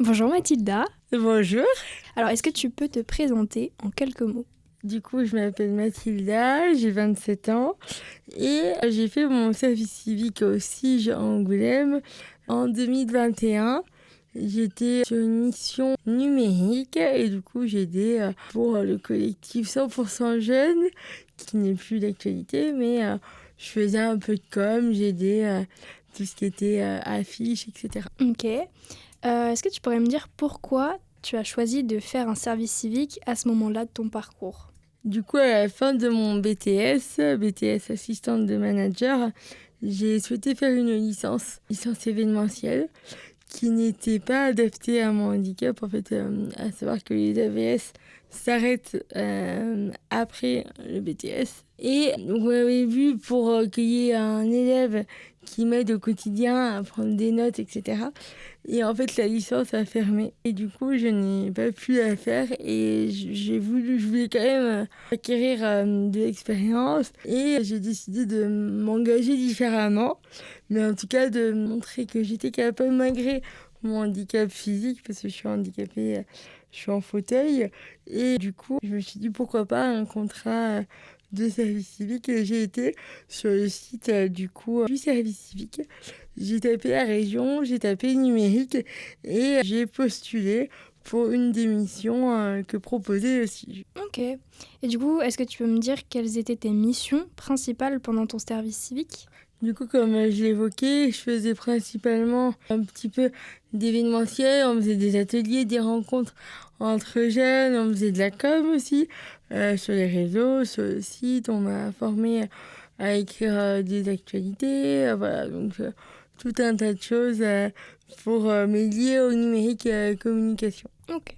Bonjour Mathilda. Bonjour. Alors, est-ce que tu peux te présenter en quelques mots? Du coup, je m'appelle Mathilda, j'ai 27 ans et j'ai fait mon service civique au CIGE à Angoulême en 2021. J'étais sur une mission numérique et du coup, j'ai aidé pour le collectif 100% jeunes, qui n'est plus d'actualité, mais je faisais un peu de com, j'ai aidé tout ce qui était affiches, etc. Ok. Est-ce que tu pourrais me dire pourquoi tu as choisi de faire un service civique à ce moment-là de ton parcours? Du coup, à la fin de mon BTS assistante de manager, j'ai souhaité faire une licence événementielle, qui n'était pas adaptée à mon handicap. En fait, à savoir que les AVS s'arrêtent après le BTS. Et donc, on avait vu pour qu'il y ait un élève qui m'aide au quotidien à prendre des notes, etc. Et en fait, la licence a fermé. Et du coup, je n'ai pas pu la faire. Et je voulais quand même acquérir de l'expérience. Et j'ai décidé de m'engager différemment. Mais en tout cas, de montrer que j'étais capable, malgré mon handicap physique, parce que je suis handicapée, je suis en fauteuil. Et du coup, je me suis dit pourquoi pas un contrat de service civique. Et j'ai été sur le site du service civique. J'ai tapé la région, j'ai tapé numérique et j'ai postulé pour une des missions que proposait le CIGE. Ok. Et du coup, est-ce que tu peux me dire quelles étaient tes missions principales pendant ton service civique? Du coup, comme je l'évoquais, je faisais principalement un petit peu d'événementiel. On faisait des ateliers, des rencontres entre jeunes. On faisait de la com aussi sur les réseaux, sur le site. On m'a formé à écrire des actualités. Voilà, donc tout un tas de choses pour me lier au numérique et à la communication. Ok.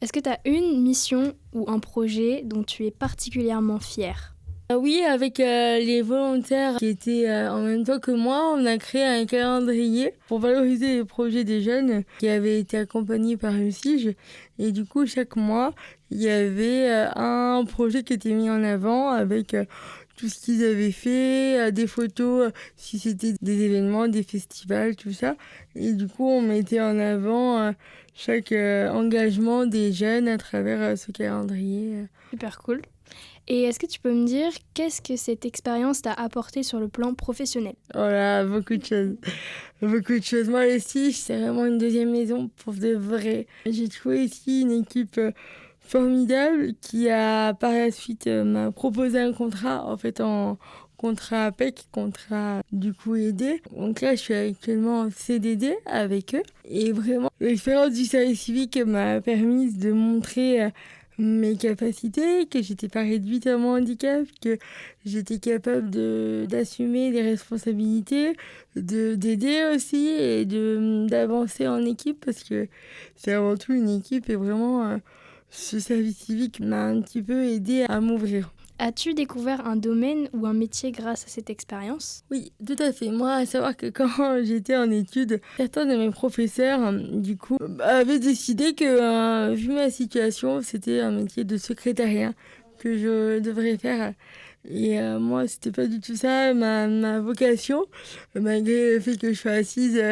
Est-ce que tu as une mission ou un projet dont tu es particulièrement fière? Oui, avec les volontaires qui étaient en même temps que moi, on a créé un calendrier pour valoriser les projets des jeunes qui avaient été accompagnés par le CIGE. Et du coup, chaque mois, il y avait un projet qui était mis en avant avec tout ce qu'ils avaient fait, des photos, si c'était des événements, des festivals, tout ça. Et du coup, on mettait en avant chaque engagement des jeunes à travers ce calendrier. Super cool. Et est-ce que tu peux me dire qu'est-ce que cette expérience t'a apporté sur le plan professionnel? Voilà, beaucoup de choses. Beaucoup de choses. Moi aussi, c'est vraiment une deuxième maison pour de vrai. J'ai trouvé ici une équipe formidable qui a par la suite m'a proposé un contrat, en fait en contrat APEC, contrat du coup aidé. Donc là, je suis actuellement en CDD avec eux. Et vraiment, l'expérience du service civique m'a permis de montrer mes capacités, que j'étais pas réduite à mon handicap, que j'étais capable d'assumer des responsabilités, d'aider aussi et d'avancer en équipe, parce que c'est avant tout une équipe. Et vraiment ce service civique m'a un petit peu aidé à m'ouvrir. As-tu découvert un domaine ou un métier grâce à cette expérience? Oui, tout à fait. Moi, à savoir que quand j'étais en études, certains de mes professeurs, du coup, avaient décidé que, vu ma situation, c'était un métier de secrétariat que je devrais faire. Et moi, c'était pas du tout ça, ma vocation. Malgré le fait que je sois assise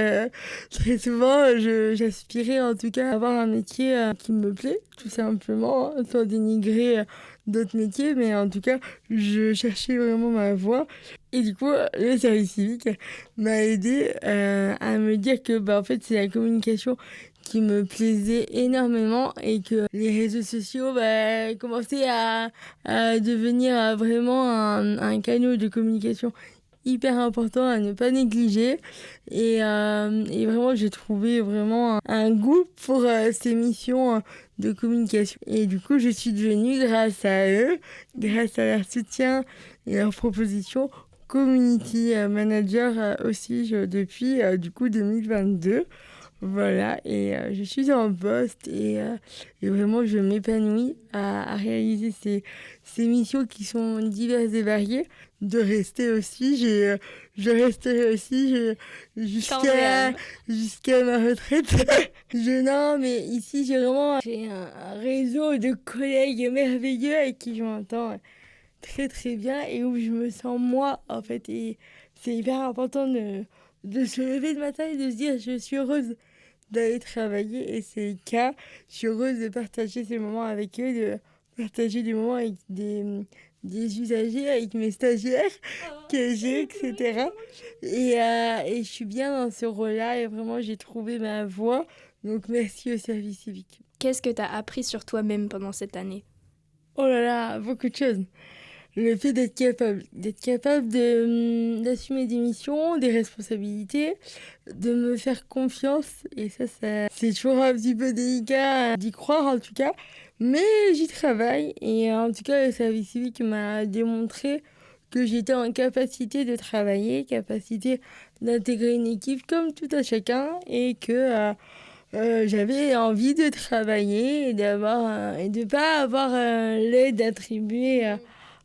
très souvent, j'aspirais en tout cas à avoir un métier qui me plaît, tout simplement, sans dénigrer d'autres métiers. Mais en tout cas, je cherchais vraiment ma voie. Et du coup, le service civique m'a aidé à me dire que en fait, c'est la communication qui me plaisait énormément et que les réseaux sociaux commençaient à devenir vraiment un canal de communication hyper important à ne pas négliger. Et vraiment, j'ai trouvé vraiment un goût pour ces missions de communication. Et du coup, je suis devenue, grâce à eux, grâce à leur soutien et leurs propositions, community manager aussi depuis du coup 2022. Voilà, et je suis en poste et vraiment je m'épanouis à réaliser ces missions qui sont diverses et variées. De rester aussi, je resterai aussi jusqu'à ma retraite. Non, mais ici j'ai un réseau de collègues merveilleux avec qui je m'entends très très bien et où je me sens moi en fait. Et c'est hyper important de se lever le matin et de se dire je suis heureuse d'aller travailler et c'est le cas. Je suis heureuse de partager ces moments avec eux, de partager des moments avec des usagers, avec mes stagiaires que j'ai, etc. Et je suis bien dans ce rôle-là et vraiment j'ai trouvé ma voie. Donc merci au service civique. Qu'est-ce que tu as appris sur toi-même pendant cette année? Oh là là, beaucoup de choses. Le fait d'être capable d'assumer des missions, des responsabilités, de me faire confiance. Et ça c'est toujours un petit peu délicat d'y croire en tout cas. Mais j'y travaille et en tout cas le service civique m'a démontré que j'étais en capacité de travailler, capacité d'intégrer une équipe comme tout à chacun et que j'avais envie de travailler et de pas avoir l'aide attribuée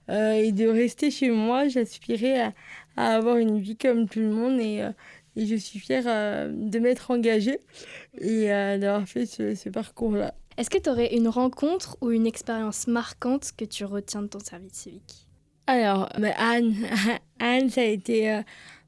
et de rester chez moi. J'aspirais à avoir une vie comme tout le monde et je suis fière de m'être engagée et d'avoir fait ce parcours-là. Est-ce que tu aurais une rencontre ou une expérience marquante que tu retiens de ton service civique? Alors, Anne, ça a été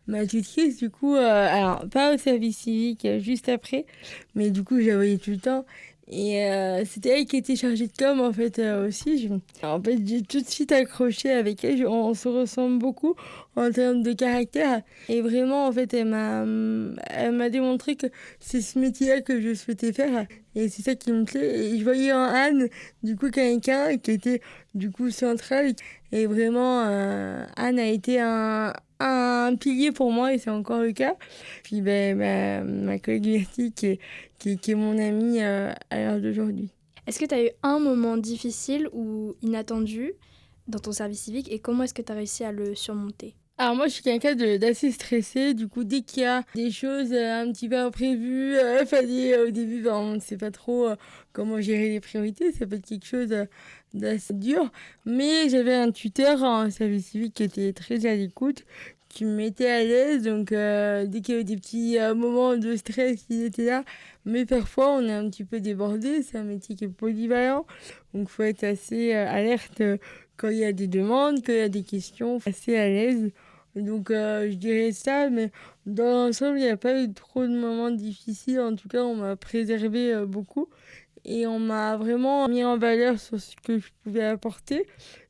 ma tutrice, du coup, alors pas au service civique, juste après, mais du coup, je la voyais tout le temps. Et c'était elle qui était chargée de com, en fait, aussi. En fait, j'ai tout de suite accroché avec elle. On se ressemble beaucoup en termes de caractère. Et vraiment, en fait, elle m'a démontré que c'est ce métier-là que je souhaitais faire. Et c'est ça qui me plaît. Et je voyais en Anne, du coup, quelqu'un qui était, du coup, central. Et vraiment, Anne a été un pilier pour moi et c'est encore le cas. Puis ma collègue Myrtille qui est mon amie à l'heure d'aujourd'hui. Est-ce que tu as eu un moment difficile ou inattendu dans ton service civique et comment est-ce que tu as réussi à le surmonter? Alors moi, je suis quelqu'un d'assez stressé. Du coup, dès qu'il y a des choses un petit peu imprévues, fallait au début, on ne sait pas trop comment gérer les priorités. Ça peut être quelque chose d'assez dur. Mais j'avais un tuteur en service civique qui était très à l'écoute, qui me mettait à l'aise. Donc, dès qu'il y avait des petits moments de stress, il était là. Mais parfois, on est un petit peu débordé. C'est un métier qui est polyvalent. Donc, il faut être assez alerte quand il y a des demandes, quand il y a des questions, assez à l'aise. Donc je dirais ça, mais dans l'ensemble, il n'y a pas eu trop de moments difficiles. En tout cas, on m'a préservé beaucoup et on m'a vraiment mis en valeur sur ce que je pouvais apporter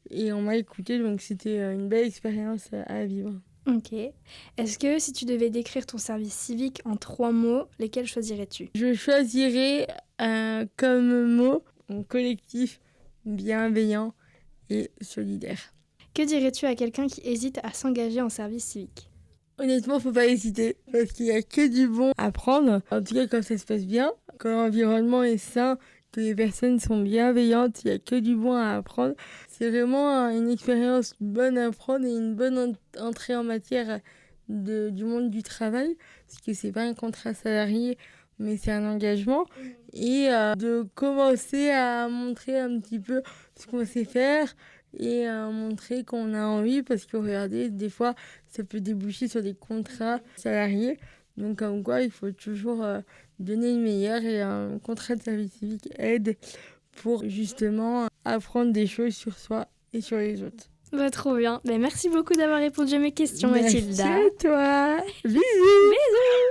et on m'a écouté, donc c'était une belle expérience à vivre. Ok. Est-ce que si tu devais décrire ton service civique en 3 mots, lesquels choisirais-tu? Je choisirais comme mot collectif, bienveillant et solidaire. Que dirais-tu à quelqu'un qui hésite à s'engager en service civique? Honnêtement, faut pas hésiter parce qu'il y a que du bon à prendre. En tout cas, quand ça se passe bien, quand l'environnement est sain, que les personnes sont bienveillantes, il y a que du bon à apprendre. C'est vraiment une expérience bonne à prendre et une bonne entrée en matière du monde du travail parce que c'est pas un contrat salarié, mais c'est un engagement et de commencer à montrer un petit peu ce qu'on sait faire et montrer qu'on a envie parce que regardez, des fois ça peut déboucher sur des contrats salariés, donc comme quoi il faut toujours donner le meilleur et un contrat de service civique aide pour justement apprendre des choses sur soi et sur les autres. Bah, trop bien. Bah, merci beaucoup d'avoir répondu à mes questions, Mathilda. Merci à toi. Bisous. Bisous.